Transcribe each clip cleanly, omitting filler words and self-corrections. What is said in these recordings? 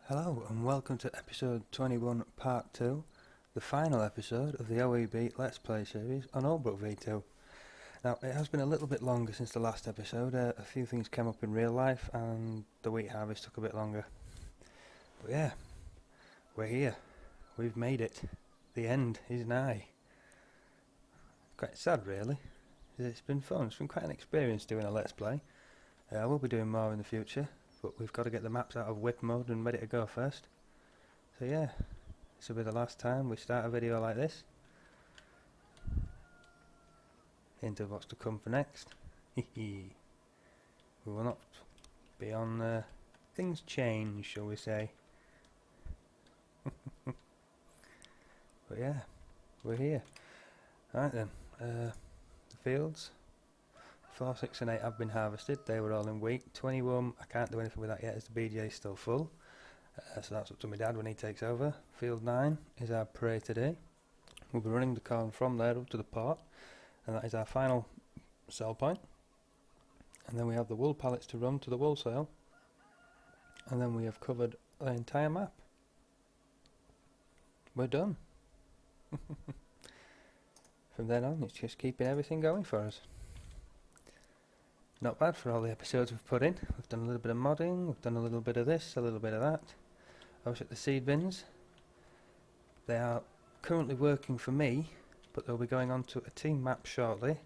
Hello and welcome to episode 21 part 2, the final episode of the OEB Let's Play series on Oldbrook V2. Now it has been a little bit longer since the last episode, a few things came up in real life and the wheat harvest took a bit longer. But yeah, we're here, we've made it, the end is nigh. Quite sad really, it's been fun, it's been quite an experience doing a Let's Play. I will be doing more in the future, but we've got to get the maps out of whip mode and ready to go first. So yeah, this will be the last time we start a video like this. Into what's to come for next. We will not be on things change, shall we say. But yeah, we're here. Alright then, the fields 4, 6 and 8 have been harvested. They were all in wheat. 21, I can't do anything with that yet as the BJ is still full. So that's up to my dad when he takes over. Field 9 is our prey today. We'll be running the corn from there up to the port, and that is our final sell point. And then we have the wool pallets to run to the wool sale. And then we have covered the entire map. We're done. From then on, it's just keeping everything going for us. Not bad for all the episodes we've put in. We've done a little bit of modding, we've done a little bit of this, a little bit of that. I was at the seed bins. They are currently working for me, but they'll be going on to a team map shortly,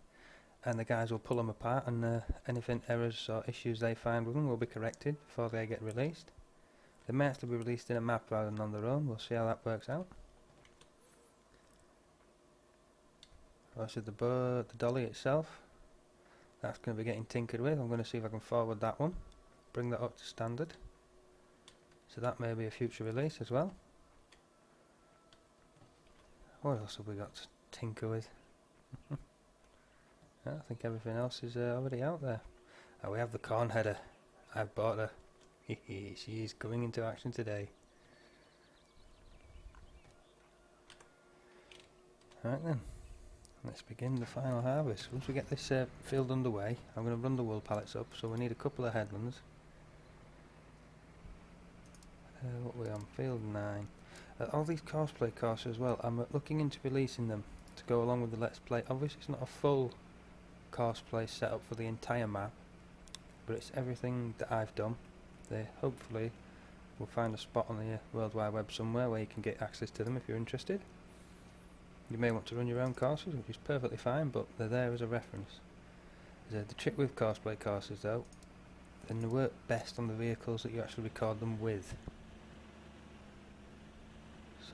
and the guys will pull them apart, and anything errors or issues they find with them will be corrected before they get released. They may have to be released in a map rather than on their own. We'll see how that works out. Also the dolly itself, that's going to be getting tinkered with. I'm going to see if I can forward that one, bring that up to standard. So that may be a future release as well. What else have we got to tinker with? I think everything else is already out there. Oh, we have the corn header. I've bought her. She's coming into action today. Right then. Let's begin the final harvest. Once we get this field underway, I'm going to run the wool pallets up, so we need a couple of headlands. What are we on? Field 9. All these cosplay courses as well, I'm looking into releasing them to go along with the Let's Play. Obviously it's not a full cosplay setup for the entire map, but it's everything that I've done. They hopefully will find a spot on the World Wide Web somewhere where you can get access to them if you're interested. You may want to run your own courses, which is perfectly fine, but they're there as a reference. The trick with cosplay courses though, then they work best on the vehicles that you actually record them with.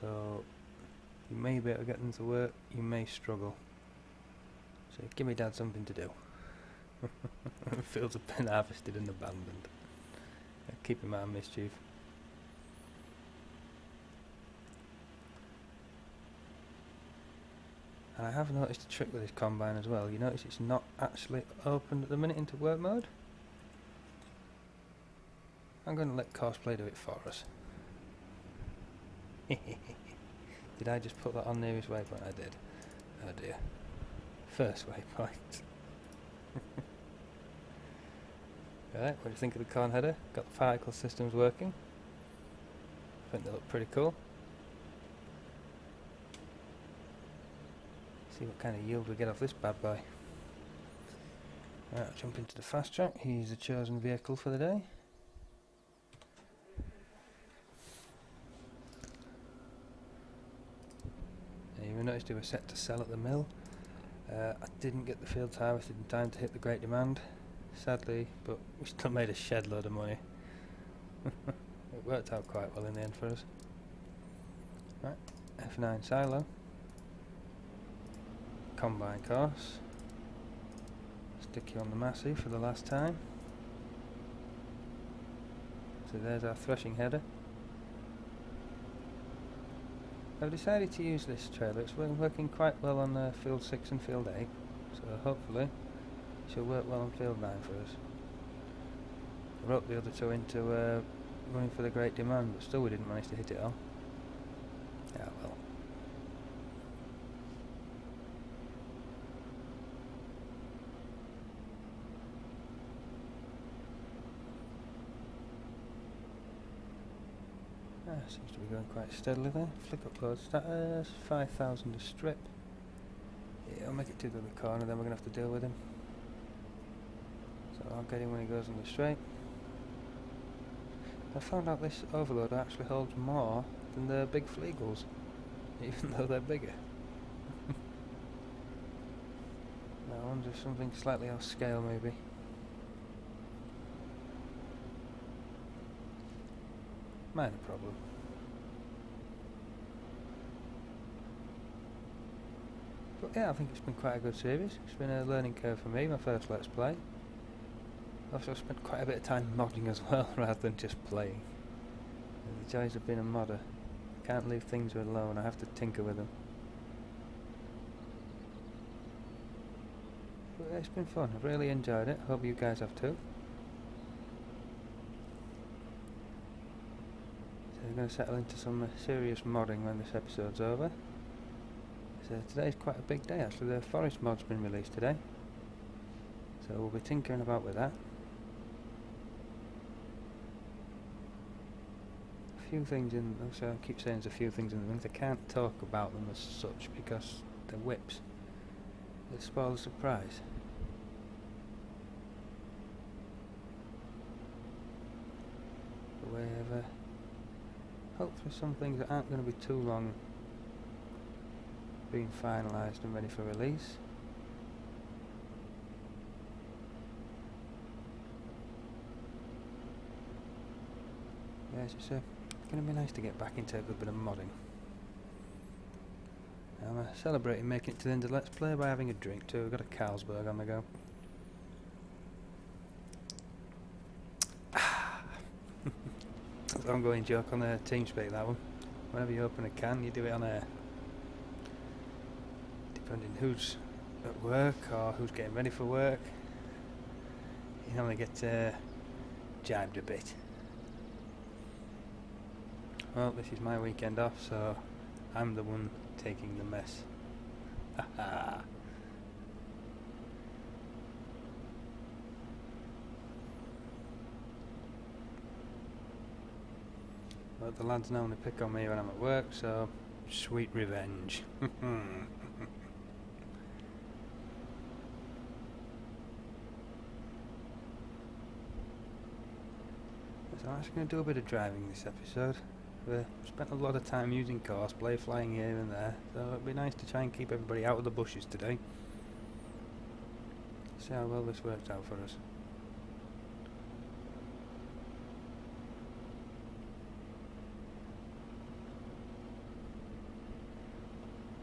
So you may be able to get them to work, you may struggle. So give me dad something to do. Fields have been harvested and abandoned. Keep him out of mischief. And I have noticed a trick with this combine as well. You notice it's not actually open at the minute into work mode. I'm going to let cosplay do it for us. Did I just put that on nearest waypoint? I did. Oh dear. First waypoint. Right, what do you think of the corn header? Got the particle systems working. I think they look pretty cool. See what kind of yield we get off this bad boy. Right, I'll jump into the fast track. He's the chosen vehicle for the day. You noticed they were set to sell at the mill. I didn't get the fields harvested in time to hit the great demand, sadly, but we still made a shed load of money. It worked out quite well in the end for us. Right, F9 silo. Combine course. Stick you on the Massey for the last time. So there's our threshing header. I've decided to use this trailer. It's working quite well on field 6 and field 8, so hopefully it should work well on field 9 for us. I roped the other two into running for the great demand, but still we didn't manage to hit it all. Yeah, well. Seems to be going quite steadily there. Flick upload status, 5,000 a strip. Yeah, I'll make it to the other corner, then we're going to have to deal with him. So I'll get him when he goes on the straight. I found out this overloader actually holds more than the big Flegels, even though they're bigger. I wonder if something slightly off scale maybe. Minor problem. But yeah, I think it's been quite a good series. It's been a learning curve for me, my first Let's Play. Also, I've spent quite a bit of time modding as well, rather than just playing. The joys of being a modder. I can't leave things alone, I have to tinker with them. But yeah, it's been fun, I've really enjoyed it, hope you guys have too. So we're going to settle into some serious modding when this episode's over. So today's quite a big day actually, the forest mod's been released today. So we'll be tinkering about with that. A few things in, also I keep saying there's a few things in the things, I can't talk about them as such because they're whips. They spoil the surprise. But we have hopefully some things that aren't going to be too long being finalised and ready for release. Yeah, it's just going to be nice to get back into a good bit of modding. I'm celebrating making it to the end of Let's Play by having a drink too. We've got a Carlsberg on the go. That's an ongoing joke on the TeamSpeak, that one. Whenever you open a can, you do it on air. Depending who's at work or who's getting ready for work, you normally get jibed a bit. Well, this is my weekend off, so I'm the one taking the mess. Haha. But the lads normally pick on me when I'm at work, so sweet revenge. So I'm actually going to do a bit of driving this episode. We've spent a lot of time using Courseplay, flying here and there, so it'd be nice to try and keep everybody out of the bushes today. See how well this works out for us.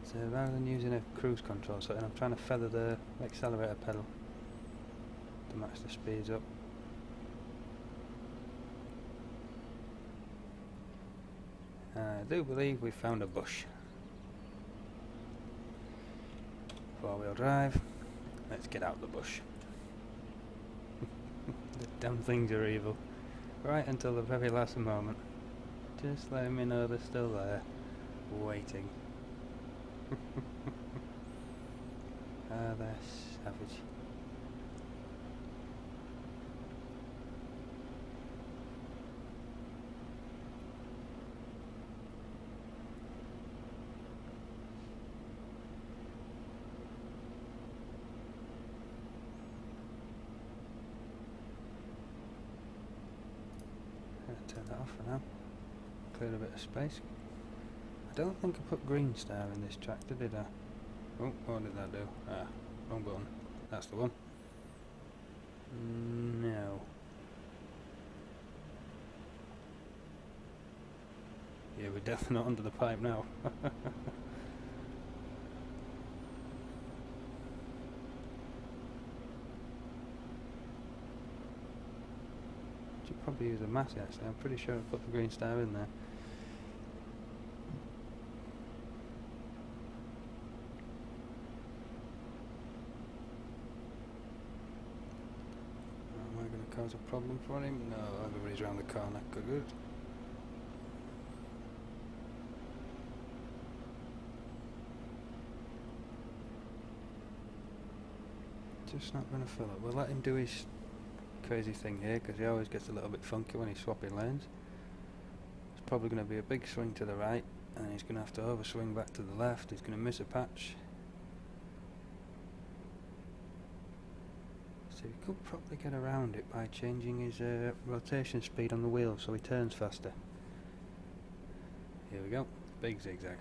So rather than using a cruise control setting, I'm trying to feather the accelerator pedal to match the speeds up. I do believe we found a bush. 4-wheel drive. Let's get out the bush. The damn things are evil. Right until the very last moment. Just letting me know they're still there. Waiting. Ah, they're savage. Turn that off for now. Clear a bit of space. I don't think I put green star in this tractor, did I? Oh, what did that do? Ah, wrong button. That's the one. No. Yeah, we're definitely not under the pipe now. Should probably use a Massey actually. I'm pretty sure I put the green star in there. Am I going to cause a problem for him? No, everybody's around the corner. Good. Just not going to fill it. We'll let him do his crazy thing here because he always gets a little bit funky when he's swapping lanes. probably going to be a big swing to the right, and he's going to have to overswing back to the left. He's going to miss a patch. So he could probably get around it by changing his rotation speed on the wheel so he turns faster. Here we go, big zigzag.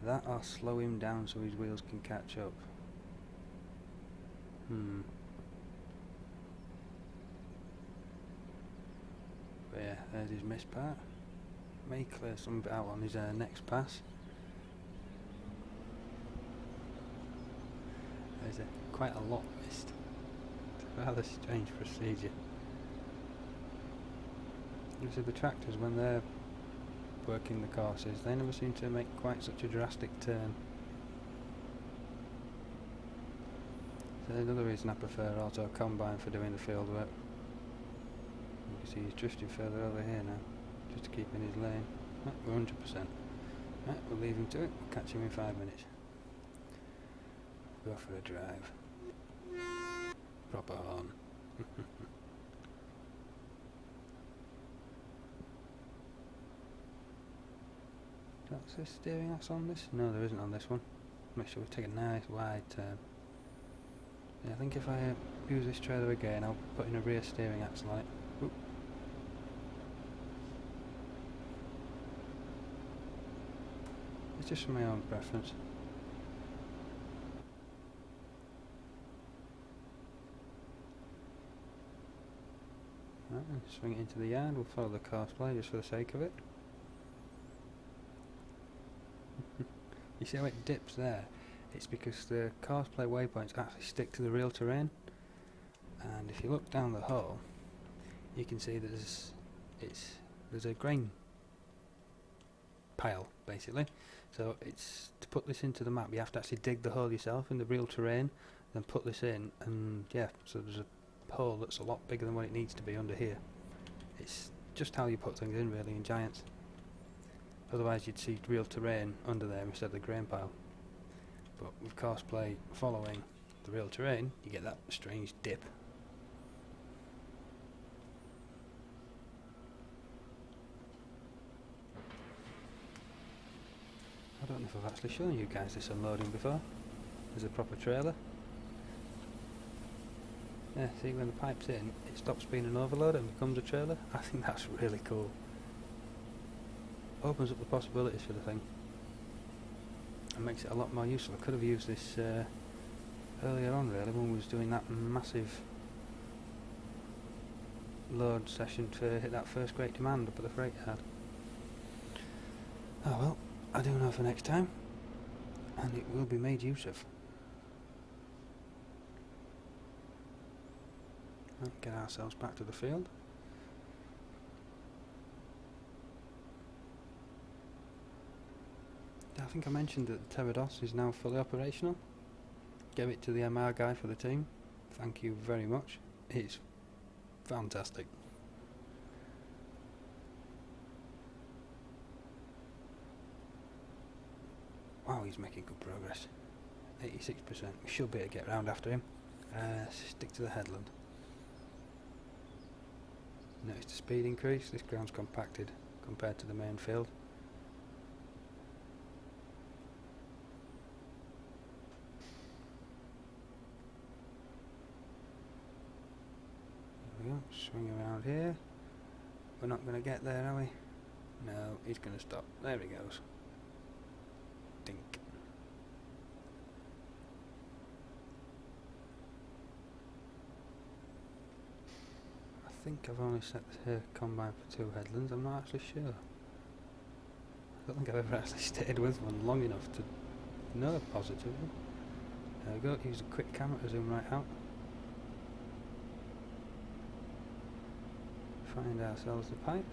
That'll slow him down so his wheels can catch up. But yeah, there's his missed part. May clear some bit out on his next pass. There's quite a lot missed. It's a rather strange procedure. You see the tractors, when they're working the courses, they never seem to make quite such a drastic turn. So another reason I prefer auto combine for doing the field work. You can see he's drifting further over here now, just to keep in his lane. Right, we're 100%. Right, we'll leave him to it. We'll catch him in 5 minutes. Go for a drive. Proper horn. That's the steering axe on this? No, there isn't on this one. Make sure we take a nice wide turn. Yeah, I think if I use this trailer again, I'll put in a rear steering axle on it. Oop. It's just for my own preference. Right, and swing it into the yard. We'll follow the course play just for the sake of it. You see how it dips there? It's because the course play waypoints actually stick to the real terrain, and if you look down the hole you can see there's a grain pile basically. So it's to put this into the map you have to actually dig the hole yourself in the real terrain, then put this in, and yeah, so there's a hole that's a lot bigger than what it needs to be under here. It's just how you put things in really in Giants. Otherwise you'd see real terrain under there instead of the grain pile. But with course play following the real terrain, you get that strange dip. I don't know if I've actually shown you guys this unloading before. There's a proper trailer. Yeah, see when the pipe's in, it stops being an overload and becomes a trailer. I think that's really cool. Opens up the possibilities for the thing and makes it a lot more useful. I could have used this earlier on really when we was doing that massive load session to hit that first great demand up at the freight yard. Oh well, I do know for next time, and it will be made use of. Right, get ourselves back to the field. I think I mentioned that the Pterodos is now fully operational. Gave it to the MR guy for the team. Thank you very much. It's fantastic. Wow, he's making good progress. 86%. We should be able to get round after him. Stick to the headland. Notice the speed increase. This ground's compacted compared to the main field. Swing around here. We're not going to get there, are we? No, he's going to stop. There he goes. Dink. I think I've only set the combine for 2 headlands. I'm not actually sure. I don't think I've ever actually stayed with one long enough to know positively. There we go. Use a quick camera to zoom right out. Find ourselves the pipe,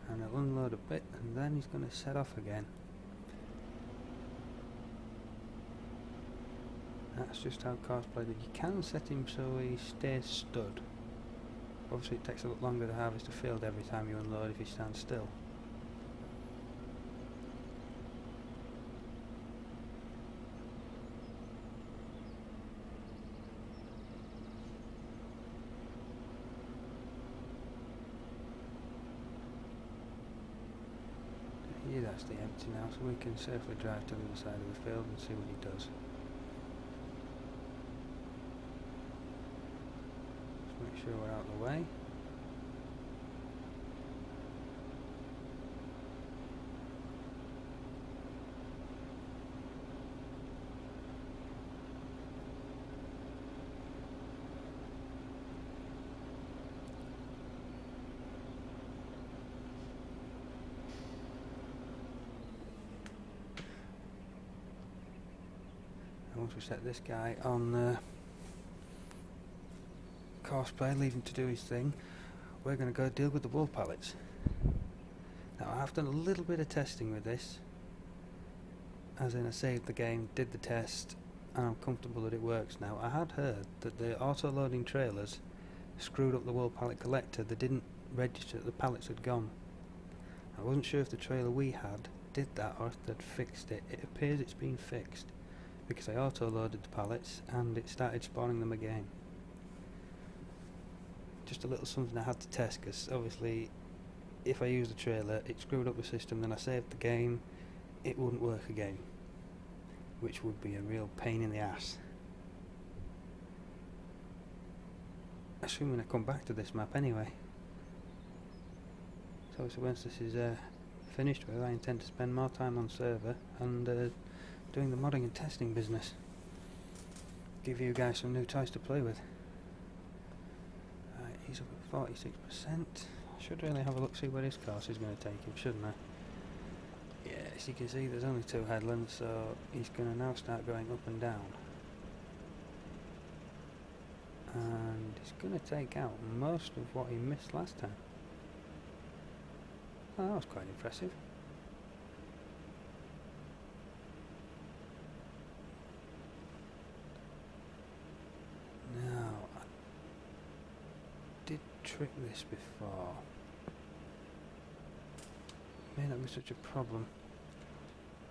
and it'll unload a bit, and then he's going to set off again. That's just how cars play. You can set him so he stays stood. Obviously it takes a lot longer to harvest a field every time you unload if he stands still. actually empty now, so we can safely drive to the other side of the field and see what he does. Just make sure we're out of the way. Once we set this guy on course play, leave him to do his thing, we're going to go deal with the wool pallets. Now I've done a little bit of testing with this, as in I saved the game, did the test, and I'm comfortable that it works now. I had heard that the auto-loading trailers screwed up the wool pallet collector. They didn't register that the pallets had gone. I wasn't sure if the trailer we had did that or if they'd fixed it. It appears it's been fixed, because I auto-loaded the pallets and it started spawning them again. Just a little something I had to test, because obviously if I used the trailer it screwed up the system, then I saved the game, it wouldn't work again, which would be a real pain in the ass. Assuming I come back to this map anyway. So once this is finished with, I intend to spend more time on server and doing the modding and testing business. Give you guys some new toys to play with. Right, he's up at 46%. I should really have a look, see where his course is going to take him, shouldn't I? Yeah, as you can see there's only 2 headlands, so he's going to now start going up and down. And he's going to take out most of what he missed last time. Oh, that was quite impressive. Now, I did trick this before. May not be such a problem.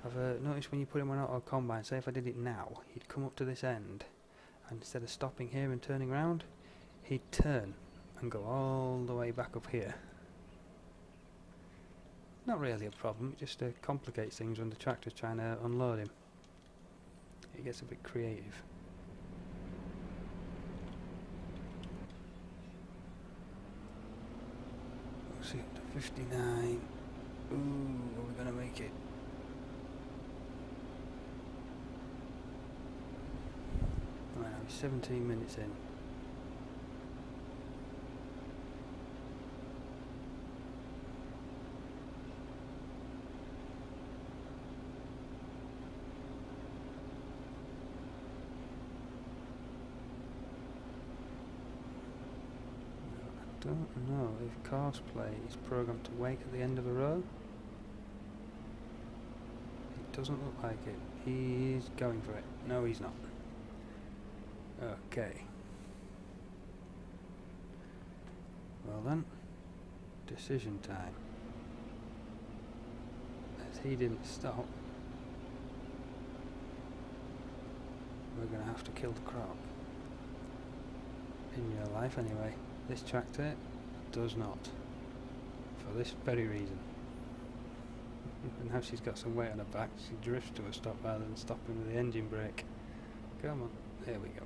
I've noticed when you put him on auto combine, say if I did it now, he'd come up to this end, and instead of stopping here and turning around, he'd turn and go all the way back up here. Not really a problem, it just complicates things when the tractor's trying to unload him. It gets a bit creative. We'll see up to 59. Ooh, are we gonna make it? Right, now we're 17 minutes in. I don't know if cosplay is programmed to wake at the end of a row. It doesn't look like it. He's going for it. No, he's not. Okay. Well then, decision time. As he didn't stop, we're going to have to kill the crop. In real life anyway. This tractor does not, for this very reason. And now she's got some weight on her back, she drifts to a stop rather than stopping with the engine brake. Come on, there we go.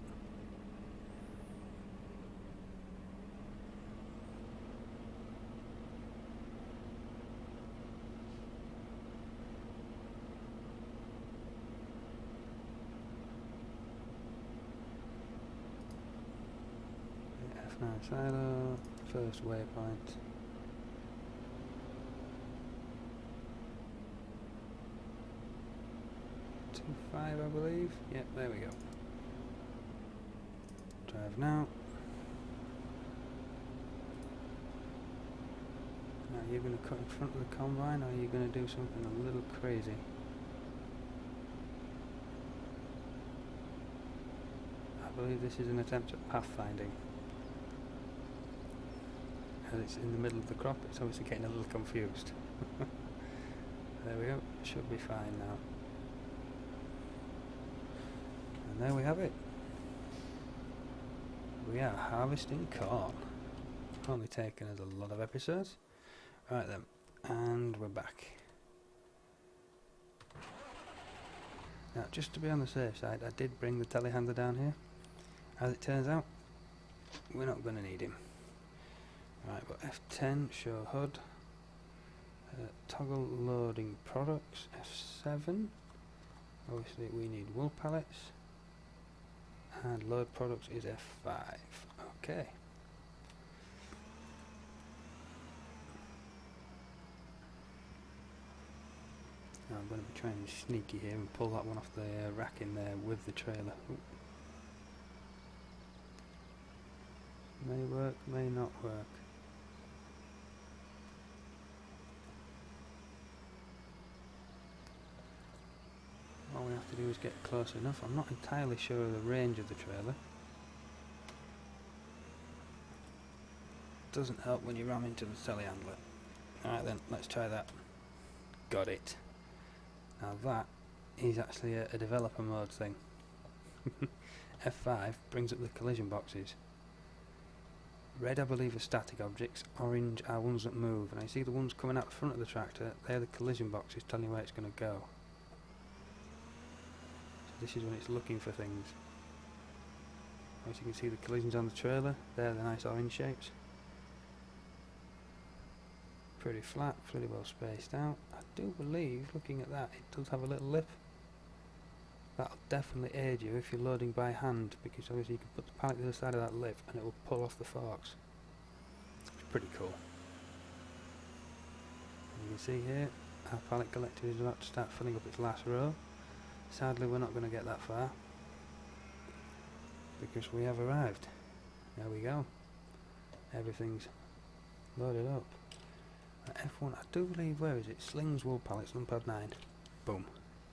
F9 silo, first waypoint. .25 I believe. Yep, there we go. Drive now. Now you're going to cut in front of the combine, or are you going to do something a little crazy? I believe this is an attempt at pathfinding. As it's in the middle of the crop, it's obviously getting a little confused. There we go, should be fine now. And there we have it. We are harvesting corn. Only taken us a lot of episodes. Right then, and we're back. Now, just to be on the safe side, I did bring the telehandler down here. As it turns out, we're not going to need him. Right, but F10, show HUD. Toggle loading products, F7. Obviously we need wool pallets. And load products is F5. Okay. Now I'm going to be trying to be sneaky here and pull that one off the rack in there with the trailer. Ooh. May work, may not work. All we have to do is get close enough. I'm not entirely sure of the range of the trailer. Doesn't help when you ram into the telehandler. Alright then, let's try that. Got it. Now that is actually a developer mode thing. F5 brings up the collision boxes. Red I believe are static objects, orange are ones that move, and I see the ones coming out the front of the tractor, they're the collision boxes telling you where it's going to go. So this is when it's looking for things. As you can see the collisions on the trailer, they're the nice orange shapes. Pretty flat, pretty well spaced out. I do believe, looking at that, it does have a little lip. That'll definitely aid you if you're loading by hand, because obviously you can put the pallet to the side of that lip and it will pull off the forks. It's pretty cool. You can see here, our pallet collector is about to start filling up its last row. Sadly we're not going to get that far, because we have arrived. There we go. Everything's loaded up. F1, I do believe, where is it? Slings wool pallets, numpad 9. Boom.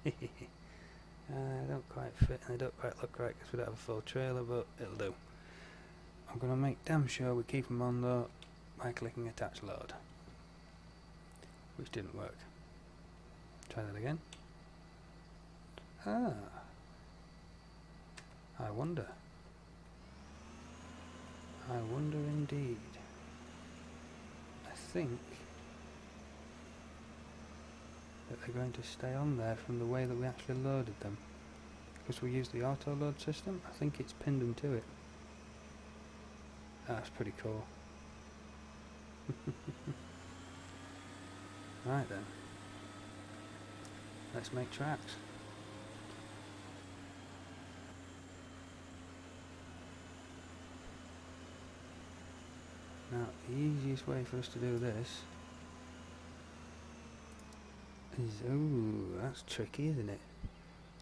They don't quite fit and they don't quite look right because we don't have a full trailer, but it'll do. I'm going to make damn sure we keep them on though by clicking attach load, which didn't work. Try that again. Ah, I wonder indeed. I think that they're going to stay on there from the way that we actually loaded them, because we used the auto load system. I think it's pinned them to it. That's pretty cool. Right then, let's make tracks. Now the easiest way for us to do this is, ooh, that's tricky, isn't it?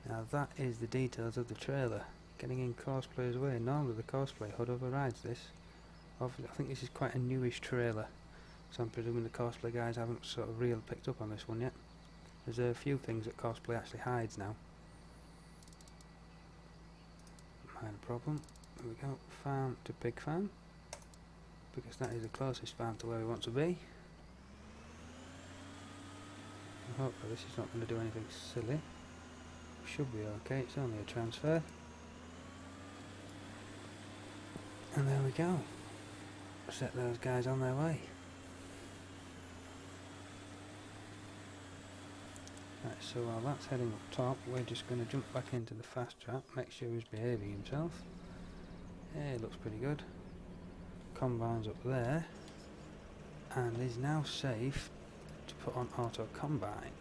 Now that is the details of the trailer getting in Coursplay's way. Normally the Courseplay HUD overrides this. Obviously, I think this is quite a newish trailer, so I'm presuming the Courseplay guys haven't sort of really picked up on this one yet. There's a few things that Courseplay actually hides now. Minor problem. Here we go, farm to pig farm, because that is the closest farm to where we want to be. Hopefully this is not going to do anything silly. Should be okay, it's only a transfer. And there we go. Set those guys on their way. Right, so while that's heading up top, we're just going to jump back into the fast trap, make sure he's behaving himself. Yeah, it looks pretty good. Combine's up there, and is now safe to put on auto combine.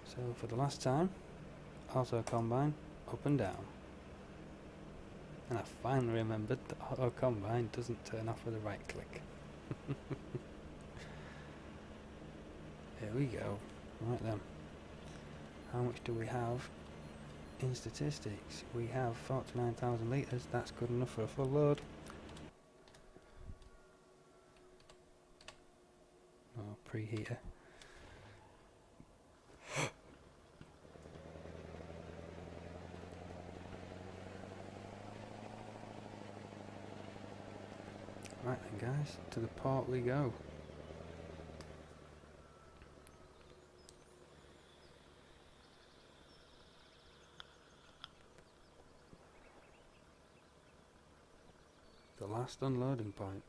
So for the last time, auto combine up and down. And I finally remembered that auto combine doesn't turn off with a right click. Here we go. Right then. How much do we have in statistics? We have 49,000 litres. That's good enough for a full load. Oh, preheater. Right then guys, to the port we go. The last unloading point.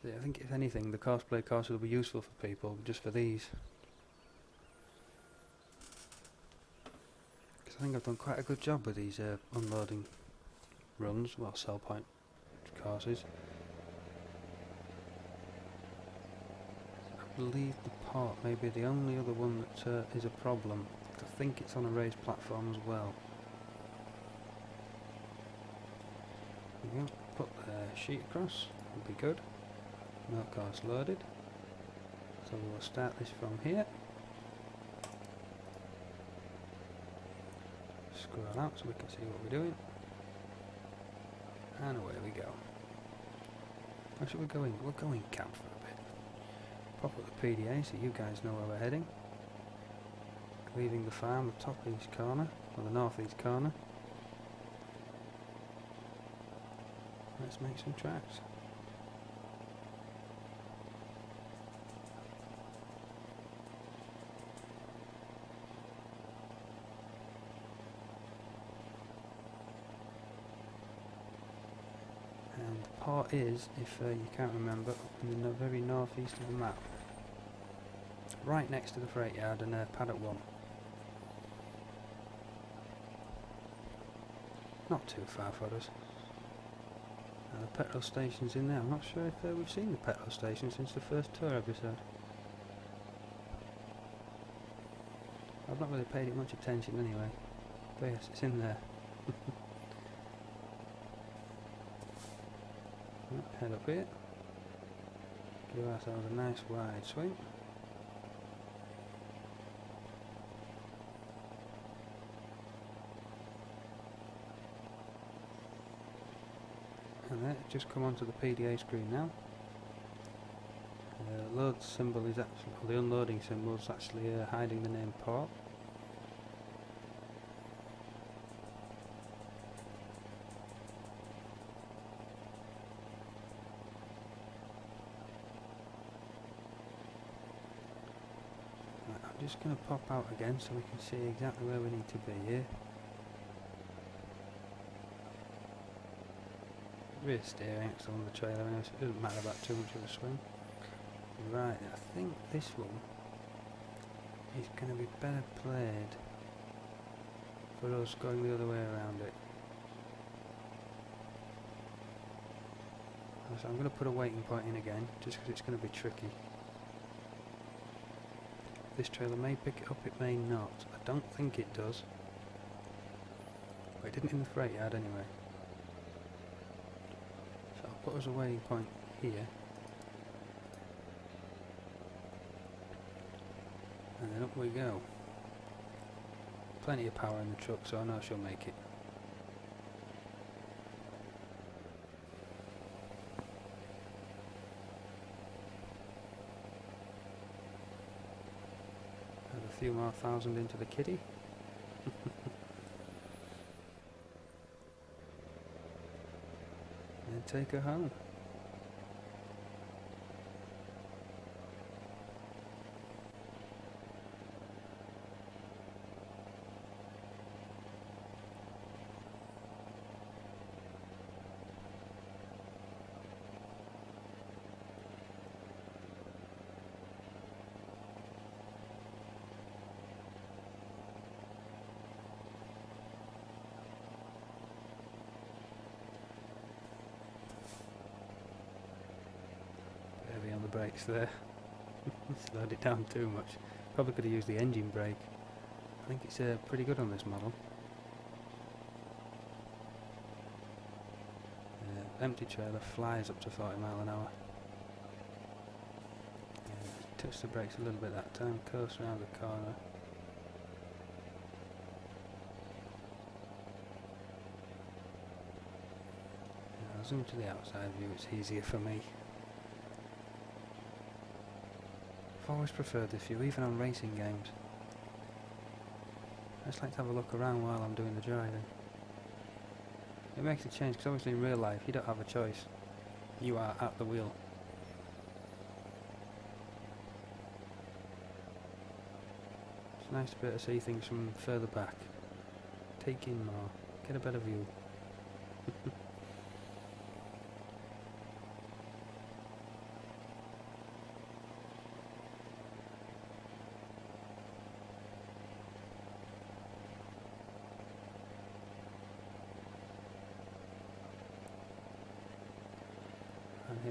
Yeah, I think if anything, the cosplay course will be useful for people, just for these. Because I think I've done quite a good job with these unloading runs, well, sell point courses. I believe the pot may be the only other one that is a problem. I think it's on a raised platform as well. There we go. Put the sheet across, would be good. Milk cart's loaded. So we'll start this from here. Scroll out so we can see what we're doing. And away we go. Where should we go in? We'll go in camp for a bit. Pop up the PDA so you guys know where we're heading. Leaving the farm, the top east corner, or the north east corner. Let's make some tracks. And the port is, if you can't remember, in the very northeast of the map. Right next to the freight yard and paddock 1. Not too far for us. The petrol station's in there. I'm not sure if we've seen the petrol station since the first tour episode. I've not really paid it much attention anyway. But yes, it's in there. Head up here. Give ourselves a nice wide swing. And that just come onto the PDA screen now. The load symbol is actually, or the unloading symbol is actually hiding the name port. Right, I'm just going to pop out again so we can see exactly where we need to be here. Rear steering axle on the trailer anyway, so it doesn't matter about too much of a swing. Right, I think this one is going to be better played for us going the other way around it. So I'm going to put a waiting point in again, just because it's going to be tricky. This trailer may pick it up, it may not. I don't think it does. But it didn't in the freight yard anyway. So I'll put us a waiting point here. And then up we go. Plenty of power in the truck, so I know she'll make it. Add a few more thousand into the kitty. And take her home. Heavy on the brakes there. Slowed it down too much. Probably could have used the engine brake. I think it's pretty good on this model. Empty trailer flies up to 40 mph. Touched the brakes a little bit that time, coast around the corner. I'll zoom to the outside view, it's easier for me. I've always preferred this view, even on racing games. I just like to have a look around while I'm doing the driving. It makes a change, because obviously in real life you don't have a choice. You are at the wheel. It's nice to be able to see things from further back. Take in more, get a better view.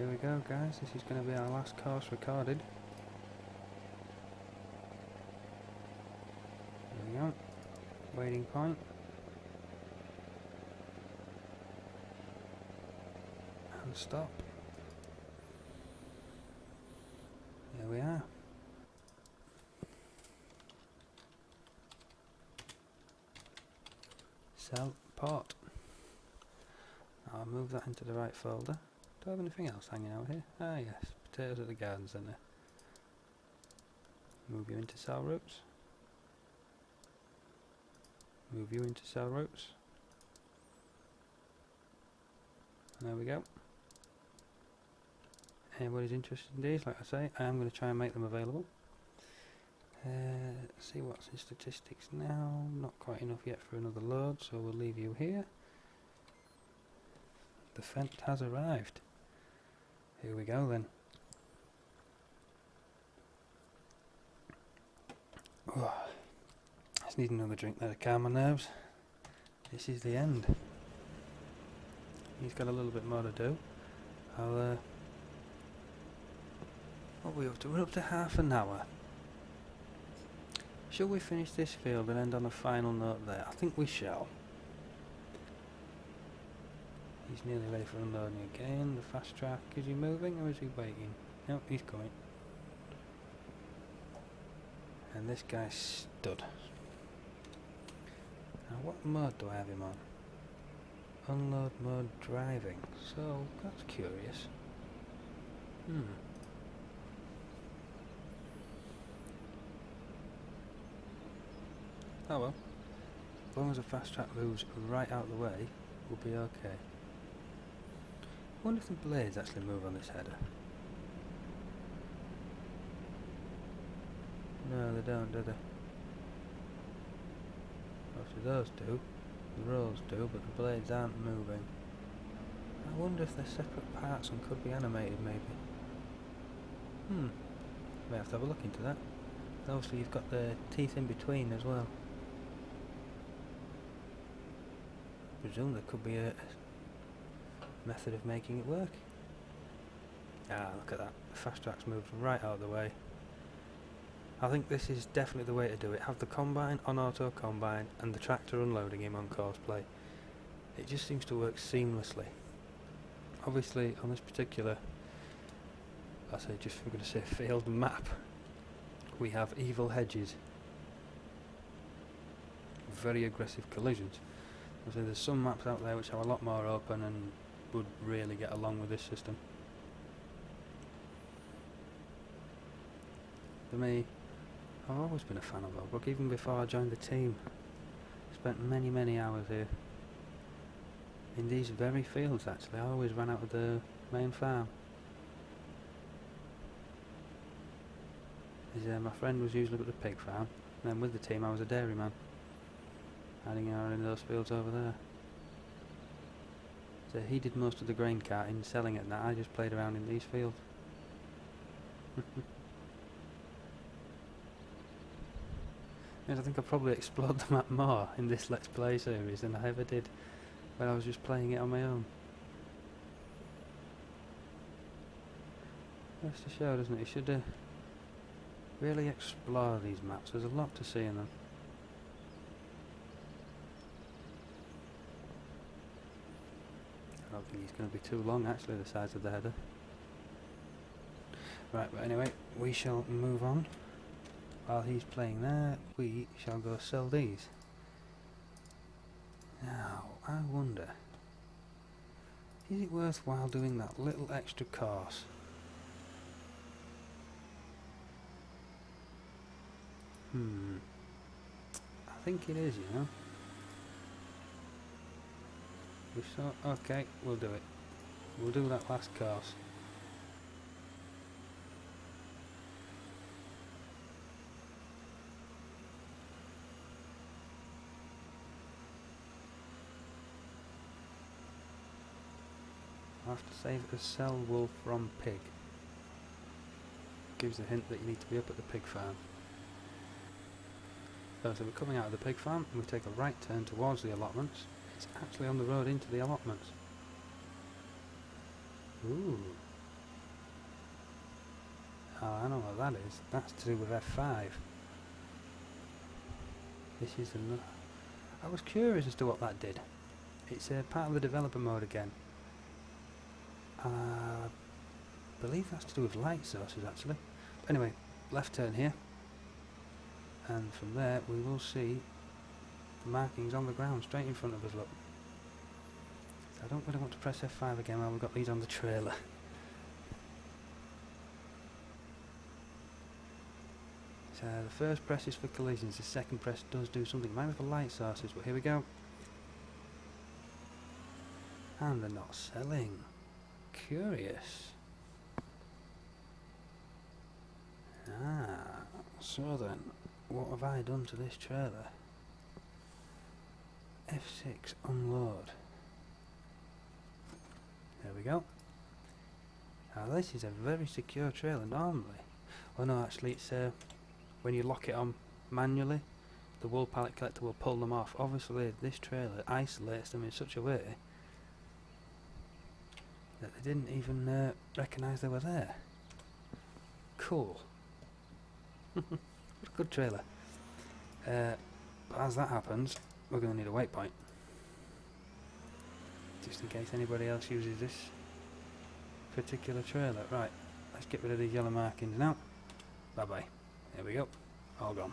Here we go, guys. This is going to be our last course recorded. There we go. Waiting point. And stop. There we are. Sell port. I'll move that into the right folder. Do I have anything else hanging out here? Ah yes, potatoes at the garden centre. Move you into cell routes. Move you into cell routes. There we go. Anybody's interested in these, like I say, I am going to try and make them available. Let's see what's in statistics now. Not quite enough yet for another load, so we'll leave you here. The Fent has arrived. Here we go then. Oh, I just need another drink there to calm my nerves. This is the end. He's got a little bit more to do. What are we up to? We're up to half an hour. Shall we finish this field and end on a final note there? I think we shall. He's nearly ready for unloading again. The fast track, is he moving or is he waiting? No, he's coming. And this guy's stood. Now what mode do I have him on? Unload mode driving. So, that's curious. Oh well. As long as the fast track moves right out of the way, we'll be okay. I wonder if the blades actually move on this header. No, they don't, do they? Obviously those do. The rolls do, but the blades aren't moving. I wonder if they're separate parts and could be animated, maybe. May have to have a look into that. And obviously you've got the teeth in between as well. I presume there could be a method of making it work. Ah, look at that. The fast track's moved right out of the way. I think this is definitely the way to do it. Have the combine on auto combine and the tractor unloading him on course play. It just seems to work seamlessly. Obviously on this particular, we're going to say field map, we have evil hedges. Very aggressive collisions. So there's some maps out there which are a lot more open and would really get along with this system. For me, I've always been a fan of Oldbrook, even before I joined the team. Spent many hours here. In these very fields actually, I always ran out of the main farm. My friend was usually at the pig farm, and then with the team I was a dairyman. Hiding out in those fields over there. So he did most of the grain carting, selling it, and that I just played around in these fields. I think I probably explored the map more in this Let's Play series than I ever did when I was just playing it on my own. Goes to show, doesn't it? You should really explore these maps. There's a lot to see in them. I don't think he's going to be too long actually, the size of the header. Right, but anyway, we shall move on. While he's playing there, we shall go sell these. Now, I wonder, is it worthwhile doing that little extra course? I think it is, you know. Okay, we'll do it. We'll do that last course. I'll have to save it as sell wool from pig. Gives a hint that you need to be up at the pig farm. So we're coming out of the pig farm and we take a right turn towards the allotments. It's actually on the road into the allotments. Ooh, Oh, I know what that is. That's to do with F5. This is another... I was curious as to what that did. It's part of the developer mode again. I believe that's to do with light sources actually. But anyway, left turn here. And from there we will see the markings on the ground straight in front of us, look. So I don't really want to press F5 again while we've got these on the trailer. So the first press is for collisions, the second press does do something. Mine for light sources, but here we go. And they're not selling. Curious. Ah, so then, what have I done to this trailer? F6 unload. There we go. Now this is a very secure trailer normally. Oh no, actually it's when you lock it on manually, the wool pallet collector will pull them off. Obviously this trailer isolates them in such a way that they didn't even recognise they were there. Cool. What a good trailer. But as that happens, we're going to need a waypoint. Just in case anybody else uses this particular trailer. Right, let's get rid of these yellow markings now. Bye bye. There we go. All gone.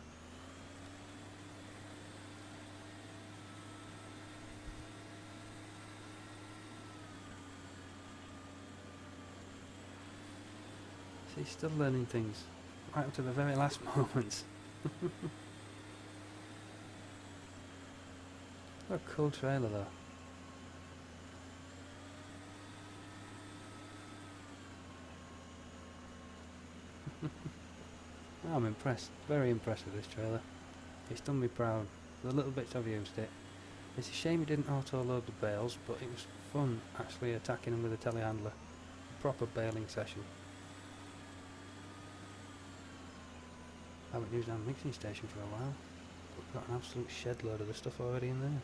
See, still learning things. Right up to the very last moments. What a cool trailer though. I'm impressed, very impressed with this trailer. It's done me proud. The little bits I've used it. It's a shame it didn't auto-load the bales, but it was fun actually attacking them with a telehandler. A proper baling session. I haven't used our mixing station for a while. We've got an absolute shed load of the stuff already in there.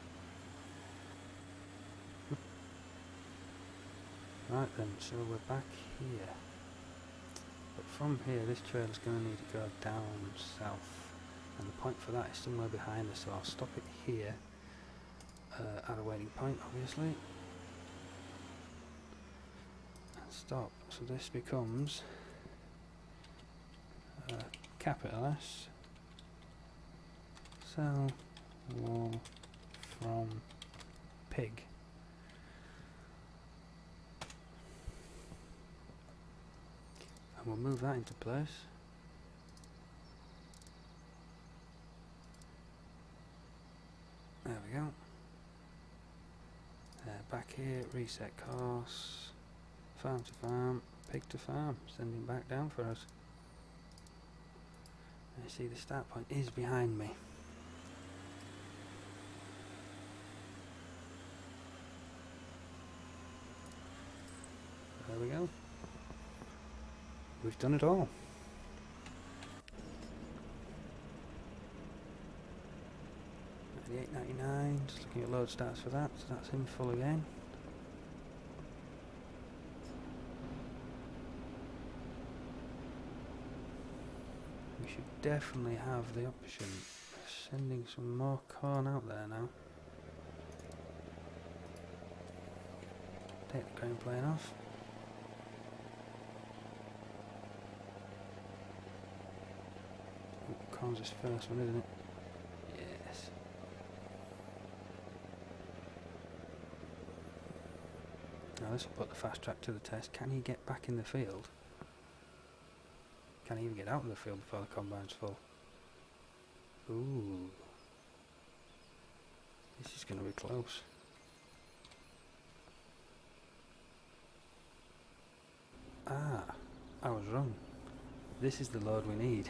Right then, so we're back here. But from here, this trailer's going to need to go down south. And the point for that is somewhere behind us, so I'll stop it here. At a waiting point, obviously. And stop. So this becomes capital S. Sell wool from pig. And we'll move that into place. There we go. Back here, reset course, farm to farm, pig to farm, sending back down for us. And you see the start point is behind me. There we go. We've done it all. $98.99, just looking at load stats for that, so that's in full again. We should definitely have the option of sending some more corn out there now. Take the grain plane off. Corn's this first one, isn't it? Yes. Now this will put the fast track to the test. Can he get back in the field? Can he even get out of the field before the combine's full? Ooh. This is going to be close. Ah, I was wrong. This is the load we need.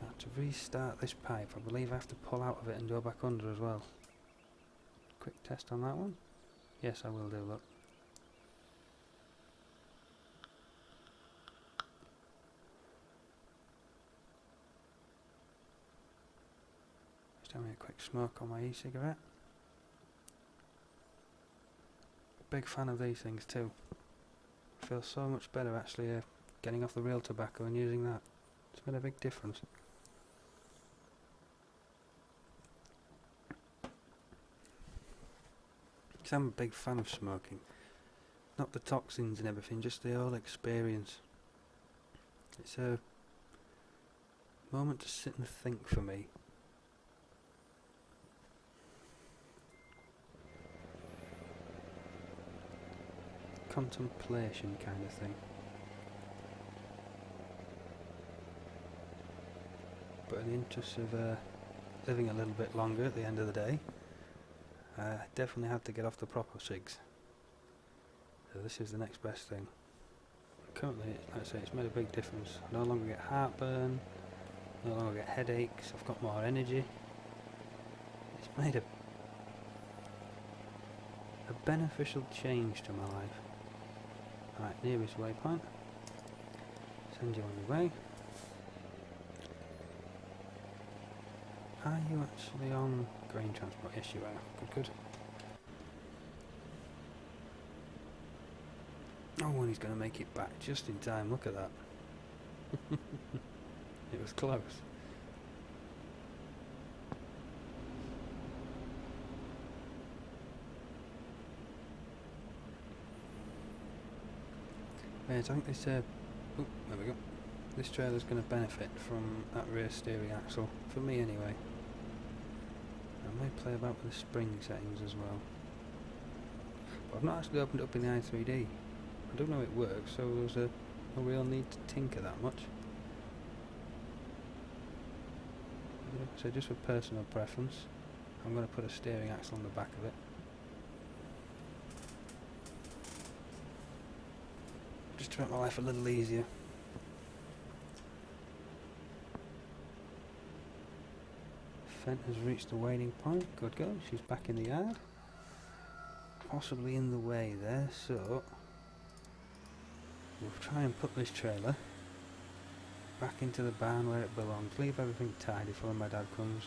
Now to restart this pipe, I believe I have to pull out of it and go back under as well. Quick test on that one. Yes, I will do, look. Just having a quick smoke on my e-cigarette. Big fan of these things too. feel so much better actually getting off the real tobacco and using that. It's made a big difference. Because I'm a big fan of smoking. Not the toxins and everything, just the whole experience. It's a moment to sit and think for me. Contemplation kind of thing. But in the interest of living a little bit longer at the end of the day, I definitely had to get off the proper cigs. So this is the next best thing. Currently, like I say, it's made a big difference. I no longer get heartburn, no longer get headaches, I've got more energy. It's made a beneficial change to my life. Right, nearest waypoint. Send you on your way. Are you actually on grain transport? Yes you are. Good, good. Oh, and he's going to make it back just in time. Look at that. It was close. I think this, there we go. This trailer's going to benefit from that rear steering axle, for me anyway. I may play about with the spring settings as well. But I've not actually opened it up in the i3D. I don't know it works, so there's no real need to tinker that much. So just for personal preference, I'm going to put a steering axle on the back of it. Just to make my life a little easier. Fent has reached the wading point. Good go. She's back in the yard. Possibly in the way there, so we'll try and put this trailer back into the barn where it belongs. Leave everything tidy for when my dad comes.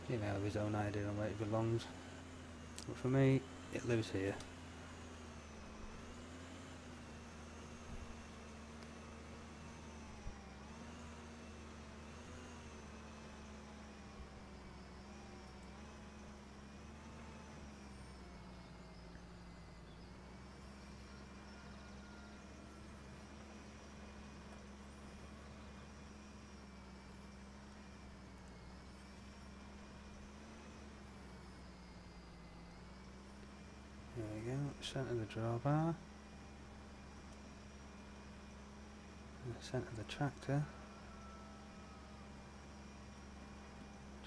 He may have his own idea on where it belongs. But for me, it lives here. There we go, centre the drawbar, centre the tractor.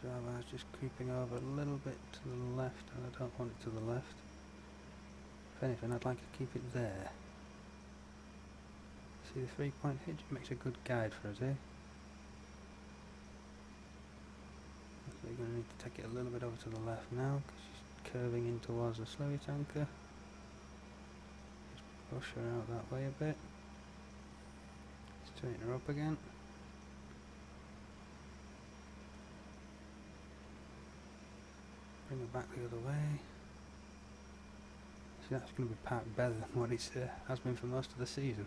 Drawbar's just creeping over a little bit to the left, and I don't want it to the left. If anything, I'd like to keep it there. See the 3-point hitch? It makes a good guide for us here. We're going to need to take it a little bit over to the left now, because she's curving in towards the slurry tanker. Just push her out that way a bit. Straighten her up again. Bring her back the other way. See, that's going to be parked better than what it has been for most of the season.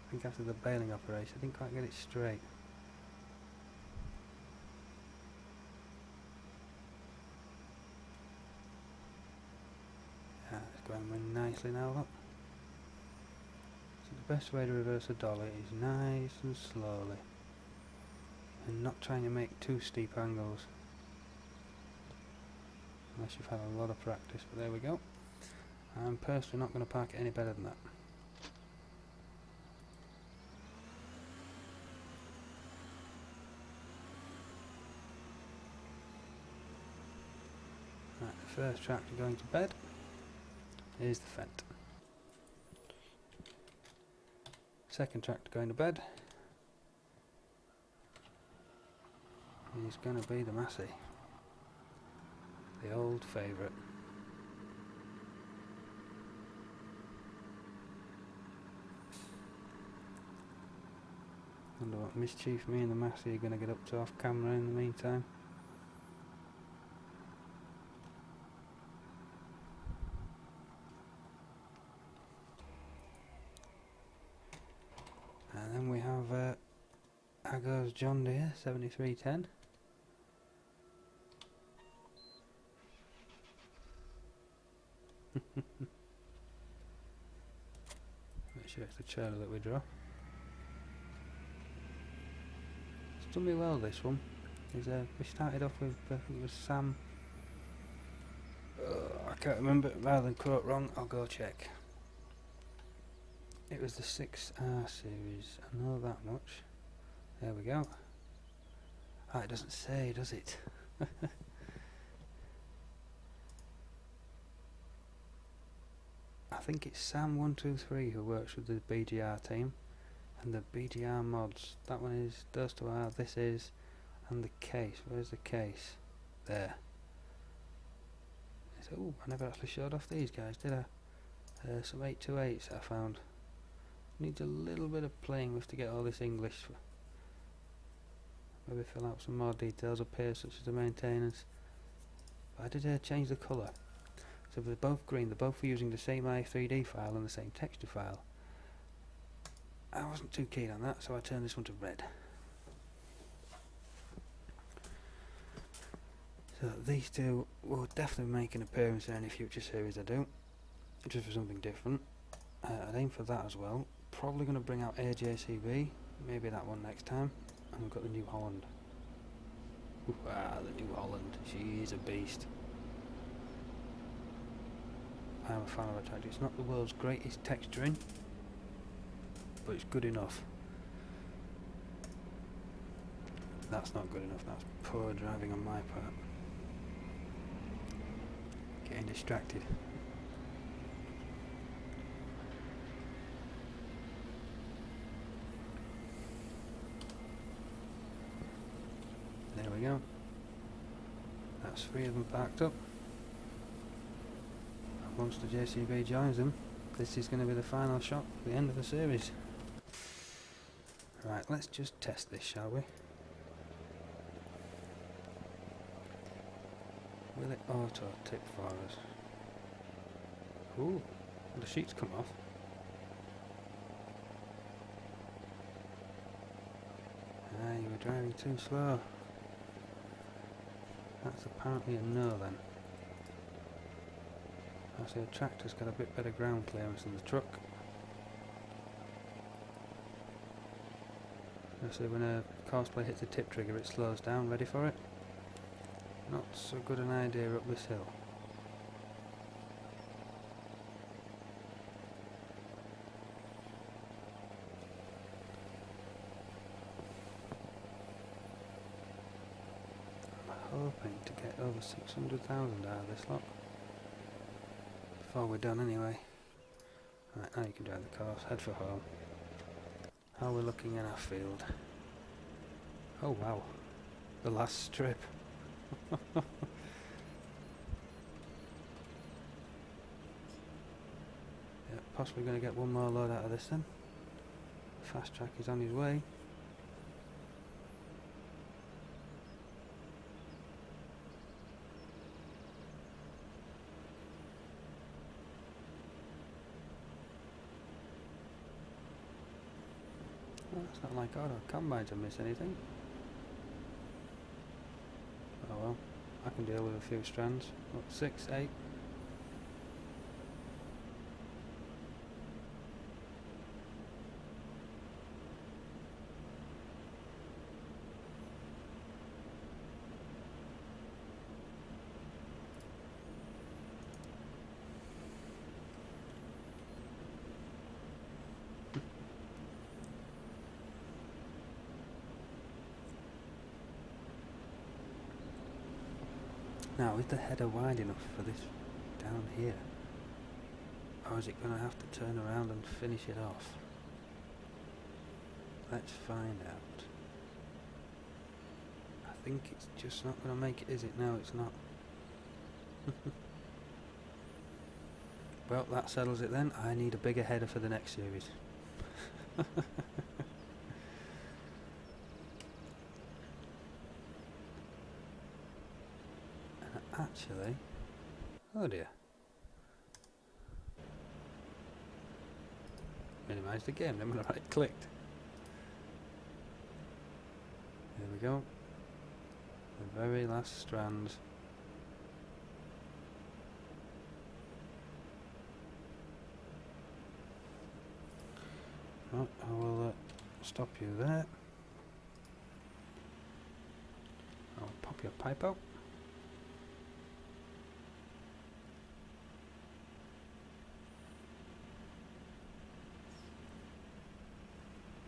I think after the baling operation I didn't quite get it straight. Yeah, it's going really nicely now, look. So the best way to reverse a dolly is nice and slowly, and not trying to make too steep angles. Unless you've had a lot of practice, but there we go. I'm personally not going to park it any better than that. Right, the first tractor going to bed is the Fent. Second tractor going to bed is going to be the Massey, the old favourite. Wonder what mischief me and the Massey are going to get up to off camera in the meantime. There goes John Deere 7310. Make sure it's the trailer that we draw. It's done me well, this one. We started off with, I think it was Sam. I can't remember, rather than quote wrong, I'll go check. It was the 6R series, I know that much. There we go. Ah, it doesn't say, does it? I think it's Sam123 who works with the BGR team, and the BGR mods. That one is, those two are, this is, and the case. Where's the case? There. Oh, I never actually showed off these guys, did I? Some 828s I found. Needs a little bit of playing with to get all this English. Maybe fill out some more details up here, such as the maintenance. But I did change the colour. So they're both green, they're both using the same i3D file and the same texture file. I wasn't too keen on that, so I turned this one to red. So these two will definitely make an appearance in any future series I do, just for something different. I'd aim for that as well. Probably going to bring out AJCB, maybe that one next time. And we've got the New Holland. Ooh, the New Holland, she is a beast. I'm a fan of her tractor. It's not the world's greatest texturing, but it's good enough. That's not good enough, that's poor driving on my part. Getting distracted. There we go. That's 3 of them parked up. Once the JCB joins them, this is going to be the final shot at the end of the series. Right, let's just test this, shall we? Will it auto tip for us? Ooh, the sheet's come off. Ah, you were driving too slow. That's apparently a no then. I see the tractor's got a bit better ground clearance than the truck. I see when a cosplay hits the tip trigger it slows down, ready for it. Not so good an idea up this hill. I'm hoping to get over 600,000 out of this lot. Before we're done anyway. Right, now you can drive the course, head for home. How are we looking in our field? Oh wow, the last strip. Yeah, possibly going to get one more load out of this then. Fast track is on his way. Well, it's not like auto combine to miss anything. Oh well, I can deal with a few strands. What, 6, 8? Now, is the header wide enough for this down here? Or is it going to have to turn around and finish it off? Let's find out. I think it's just not going to make it, is it? No, it's not. Well, that settles it then. I need a bigger header for the next series. Actually, oh dear. Minimise the game, then when I right clicked. we go. The very last strand. Right, I will stop you there. I'll pop your pipe out.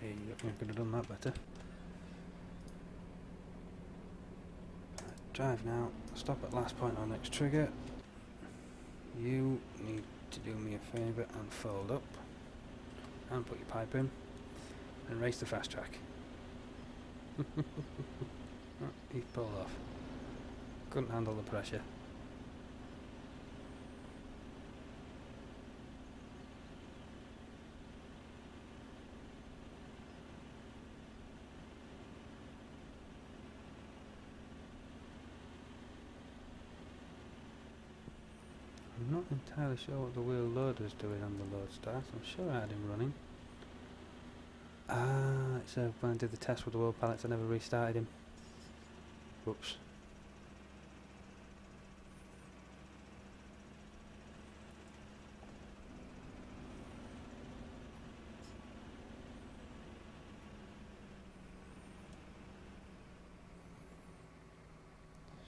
There you go, I could have done that better. Right, drive now, stop at last point on next trigger. You need to do me a favour and fold up and put your pipe in and race the fast track. Oh, he's pulled off. Couldn't handle the pressure. I'm not entirely sure what the wheel loader's doing on the load start. I'm sure I had him running. Ah, it's when I did the test with the wheel pallets I never restarted him. Whoops.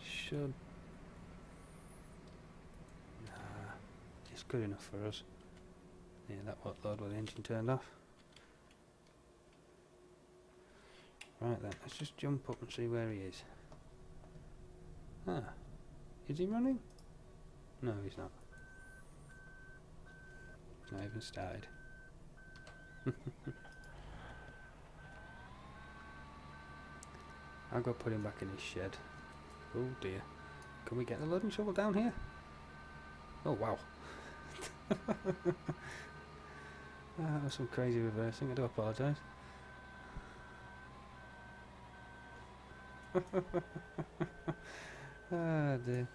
Should... Nah, it's good enough for us. Yeah, that won't load with the engine turned off. Right then, let's just jump up and see where he is. Ah, is he running? No, he's not. Not even started. I'll go put him back in his shed. Oh dear. Can we get the loading shovel down here? Oh wow. That was some crazy reversing, I do apologise. Ah dear.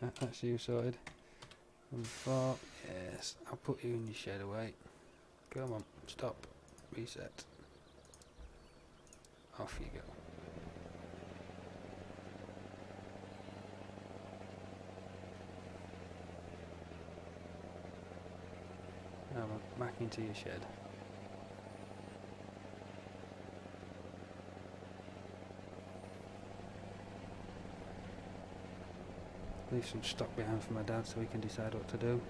That's you sorted. And 4, yes, I'll put you in your shed away. Come on, stop, reset. Off you go. Now back into your shed. Leave some stock behind for my dad so he can decide what to do.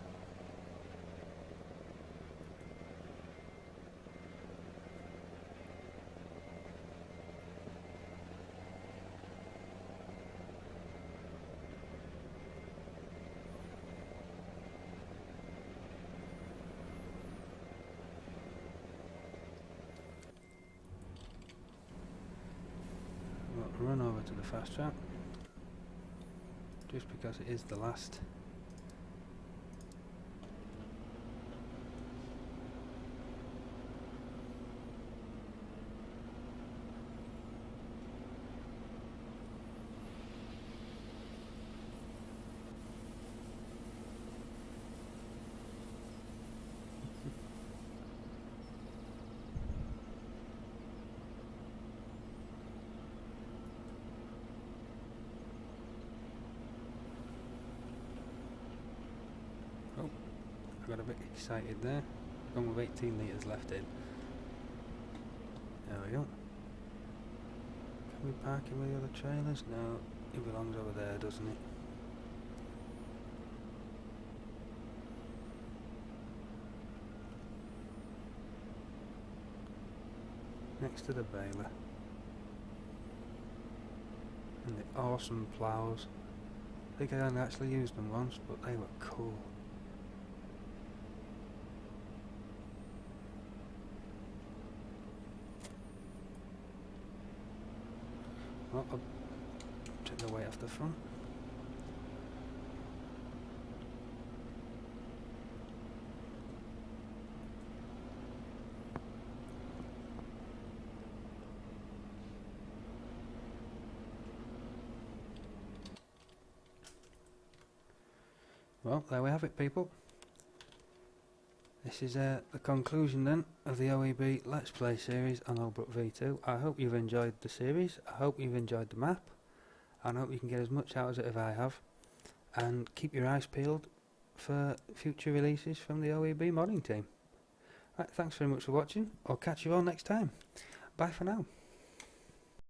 We'll run over to the fast track. Just because it is the last. Oh, I got a bit excited there. Gone with 18 litres left in. There we go. Can we park him with the other trailers? No, he belongs over there, doesn't it? Next to the baler. And the awesome ploughs. I think I only actually used them once, but they were cool. Well, I'll take the weight off the front. Well, there we have it, people. this is the conclusion then of the OEB Let's Play series on Oldbrook V2. I hope you've enjoyed the series, I hope you've enjoyed the map, and I hope you can get as much out of it as I have. And keep your eyes peeled for future releases from the OEB modding team. Right, thanks very much for watching. I'll catch you all next time. Bye for now.